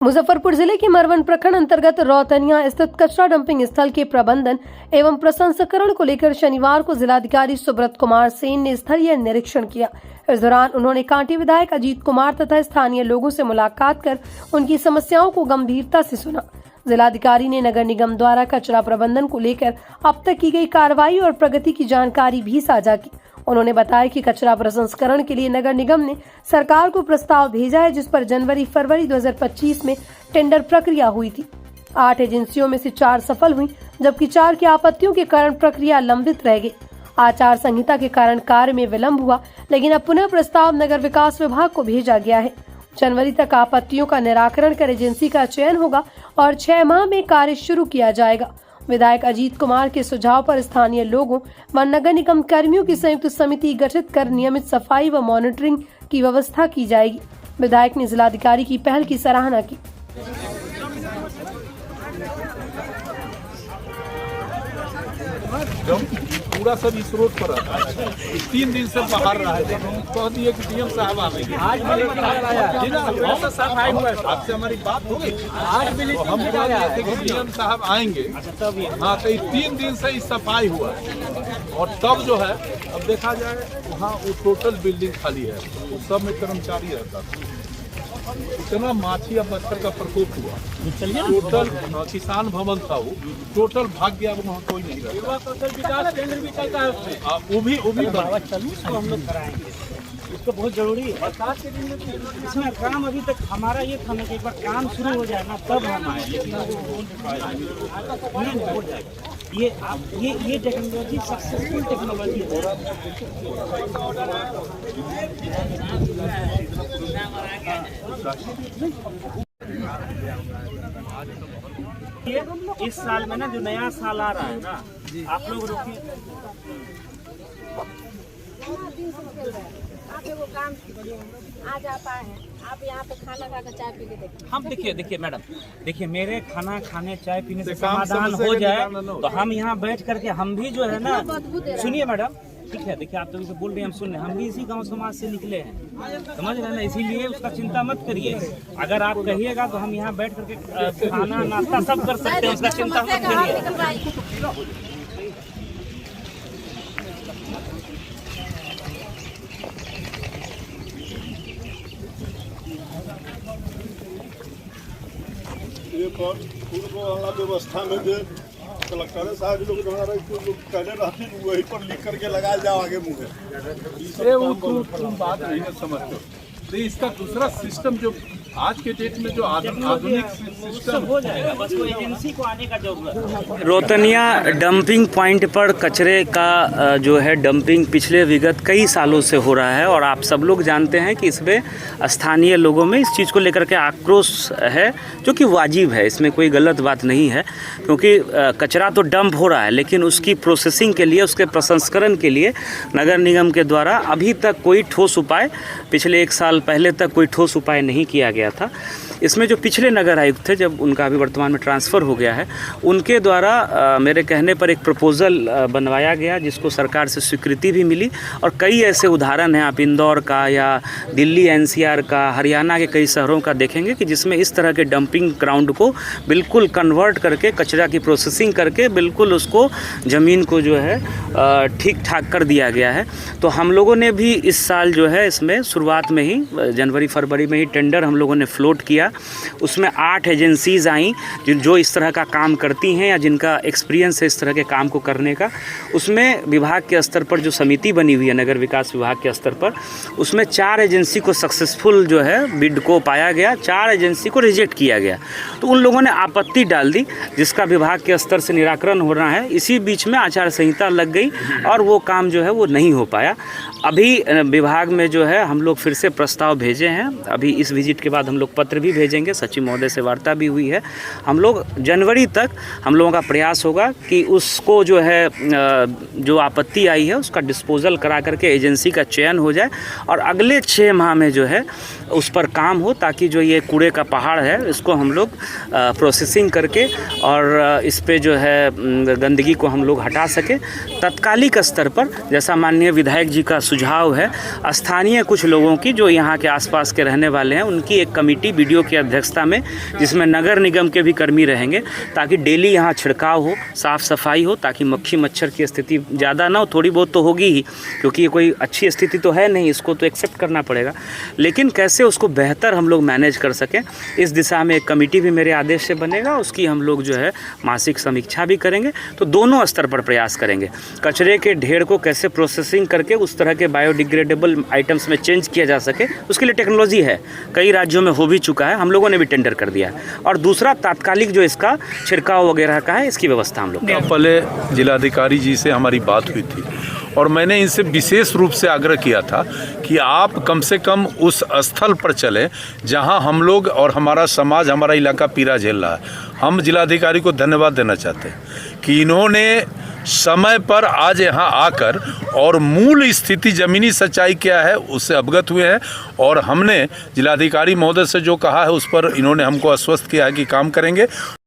मुजफ्फरपुर जिले के मरवन प्रखंड अंतर्गत रौतनिया स्थित कचरा डंपिंग स्थल के प्रबंधन एवं प्रसंस्करण को लेकर शनिवार को जिलाधिकारी सुब्रत कुमार सेन ने स्थलीय निरीक्षण किया। इस दौरान उन्होंने कांटी विधायक अजीत कुमार तथा स्थानीय लोगों से मुलाकात कर उनकी समस्याओं को गंभीरता से सुना। जिलाधिकारी ने नगर निगम द्वारा कचरा प्रबंधन को लेकर अब तक की गई कार्रवाई और प्रगति की जानकारी भी साझा की। उन्होंने बताया कि कचरा प्रसंस्करण के लिए नगर निगम ने सरकार को प्रस्ताव भेजा है, जिस पर जनवरी-फरवरी 2025 में टेंडर प्रक्रिया हुई थी। 8 एजेंसियों में से 4 सफल हुई, जबकि 4 की आपत्तियों के कारण प्रक्रिया लंबित रह गई। आचार संहिता के कारण कार्य में विलंब हुआ, लेकिन अब पुनः प्रस्ताव नगर विकास विभाग को भेजा गया है। जनवरी तक आपत्तियों का निराकरण कर एजेंसी का चयन होगा और 6 माह में कार्य शुरू किया जाएगा। विधायक अजीत कुमार के सुझाव पर स्थानीय लोगों व नगर निगम कर्मियों की संयुक्त समिति गठित कर नियमित सफाई व मॉनिटरिंग की व्यवस्था की जाएगी। विधायक ने जिलाधिकारी की पहल की सराहना की। पूरा सब इस रोड पर रहता है। 3 दिन से बाहर रहा है। कह दिए कि डीएम साहब आएंगे। आज सफाई हुआ, आपसे हमारी बात हो गई। आज भी हम बता रहे थे कि डीएम साहब आएंगे। हाँ, तो 3 दिन से इस सफाई हुआ और तब जो है अब देखा जाए वहाँ वो टोटल बिल्डिंग खाली है, उस सब में कर्मचारी रहता था। इतना माछी या मच्छर का प्रकोप हुआ, टोटल किसान भवन था वो टोटल भाग गया, वहाँ कोई नहीं रहा। विकास केंद्र भी चलता है उसमें, वो भी इसको हम लोग कराएंगे, इसको बहुत जरूरी है। बरसात के दिन में इसमें काम अभी तक हमारा ये था कि एक बार काम शुरू हो जाए ना तब हम आए, लेकिन वो हो जाएगा। ये टेक्नोलॉजी सक्सेसफुल टेक्नोलॉजी है। इस साल में ना जो नया साल आ रहा है ना, आप लोग रोकिए। आप एगो काम आज आप आए हैं, आप यहाँ पे खाना खाकर चाय पी के देखिए। हम देखिए मैडम, देखिए मेरे खाना खाने चाय पीने से समाधान हो जाए तो हम यहाँ बैठ करके हम भी जो है ना, सुनिए मैडम, ठीक है, देखिए आप तो इसे बोल रहे हैं, हम सुन रहे हैं, हम भी इसी गांव समाज से निकले हैं, समझ रहे हैं ना, इसीलिए उसका चिंता मत करिए। अगर आप कहिएगा तो हम यहाँ बैठ करके खाना नाश्ता सब कर सकते हैं, उसका चिंता मत करिए। पूर्व वाला व्यवस्था में जो कलेक्टर साहब लोग कहने रहते वही पर लिख करके लगाया जाओ आगे मुझे। वो तुम बात नहीं है समझते। तो इसका दूसरा सिस्टम जो आज के डेट में जो आधुनिक सिस्टम हो जाएगा, बस वो एजेंसी को आने का जरूरत है। रौतनिया डंपिंग पॉइंट पर कचरे का जो है डंपिंग पिछले विगत कई सालों से हो रहा है और आप सब लोग जानते हैं कि इसमें स्थानीय लोगों में इस चीज़ को लेकर के आक्रोश है, जो कि वाजिब है, इसमें कोई गलत बात नहीं है, क्योंकि कचरा तो डंप हो रहा है, लेकिन उसकी प्रोसेसिंग के लिए, उसके प्रसंस्करण के लिए नगर निगम के द्वारा अभी तक कोई ठोस उपाय, पिछले 1 साल पहले तक कोई ठोस उपाय नहीं किया गया था। इसमें जो पिछले नगर आयुक्त थे, जब उनका अभी वर्तमान में ट्रांसफ़र हो गया है, उनके द्वारा मेरे कहने पर एक प्रपोज़ल बनवाया गया, जिसको सरकार से स्वीकृति भी मिली और कई ऐसे उदाहरण हैं, आप इंदौर का या दिल्ली एनसीआर का, हरियाणा के कई शहरों का देखेंगे कि जिसमें इस तरह के डंपिंग ग्राउंड को बिल्कुल कन्वर्ट करके, कचरा की प्रोसेसिंग करके बिल्कुल उसको ज़मीन को जो है ठीक ठाक कर दिया गया है। तो हम लोगों ने भी इस साल जो है इसमें शुरुआत में ही जनवरी-फरवरी में ही टेंडर हम लोगों ने फ्लोट किया। उसमें 8 एजेंसीज़ आई जो इस तरह का काम करती हैं या जिनका एक्सपीरियंस है इस तरह के काम को करने का। उसमें विभाग के स्तर पर जो समिति बनी हुई है नगर विकास विभाग के स्तर पर, उसमें 4 एजेंसी को सक्सेसफुल जो है बिड को पाया गया, 4 एजेंसी को रिजेक्ट किया गया। तो उन लोगों ने आपत्ति डाल दी, जिसका विभाग के स्तर से निराकरण हो रहा है। इसी बीच में आचार संहिता लग गई और वो काम जो है वो नहीं हो पाया। अभी विभाग में जो है हम लोग फिर से प्रस्ताव भेजे हैं, अभी इस विजिट के बाद हम लोग पत्र भी भेजेंगे, सचिव महोदय से वार्ता भी हुई है। हम लोग जनवरी तक हम लोगों का प्रयास होगा कि उसको जो है जो आपत्ति आई है उसका डिस्पोजल करा करके एजेंसी का चयन हो जाए और अगले 6 माह में जो है उस पर काम हो, ताकि जो ये कूड़े का पहाड़ है इसको हम लोग प्रोसेसिंग करके और इस पे जो है गंदगी को हम लोग हटा सके। तत्कालिक स्तर पर, जैसा माननीय विधायक जी का सुझाव है स्थानीय कुछ लोगों की जो यहाँ के आसपास के रहने वाले हैं, उनकी एक कमेटी बीडीओ की अध्यक्षता में, जिसमें नगर निगम के भी कर्मी रहेंगे, ताकि डेली यहाँ छिड़काव हो, साफ़ सफाई हो, ताकि मक्खी मच्छर की स्थिति ज़्यादा ना हो। थोड़ी बहुत तो होगी ही, क्योंकि ये कोई अच्छी स्थिति तो है नहीं, इसको तो एक्सेप्ट करना पड़ेगा, लेकिन कैसे उसको बेहतर हम लोग मैनेज कर सकें, इस दिशा में एक कमेटी भी मेरे आदेश से बनेगा। उसकी हम लोग जो है मासिक समीक्षा भी करेंगे। तो दोनों स्तर पर प्रयास करेंगे। कचरे के ढेर को कैसे प्रोसेसिंग करके उस तरह के बायोडिग्रेडेबल आइटम्स में चेंज किया जा सके, उसके लिए टेक्नोलॉजी है, कई राज्यों में हो भी चुका है, हम लोगों ने भी टेंडर कर दिया है। और दूसरा तात्कालिक जो इसका छिड़काव वगैरह का है, इसकी व्यवस्था हम लोग पहले जिलाधिकारी जी से हमारी बात हुई थी और मैंने इनसे विशेष रूप से आग्रह किया था कि आप कम से कम उस स्थल पर चलें जहां हम लोग और हमारा समाज, हमारा इलाका पीड़ा झेल रहा है। हम जिलाधिकारी को धन्यवाद देना चाहते हैं कि इन्होंने समय पर आज यहाँ आकर और मूल स्थिति, ज़मीनी सच्चाई क्या है, उससे अवगत हुए हैं। और हमने जिलाधिकारी महोदय से जो कहा है उस पर इन्होंने हमको आश्वस्त किया है कि काम करेंगे।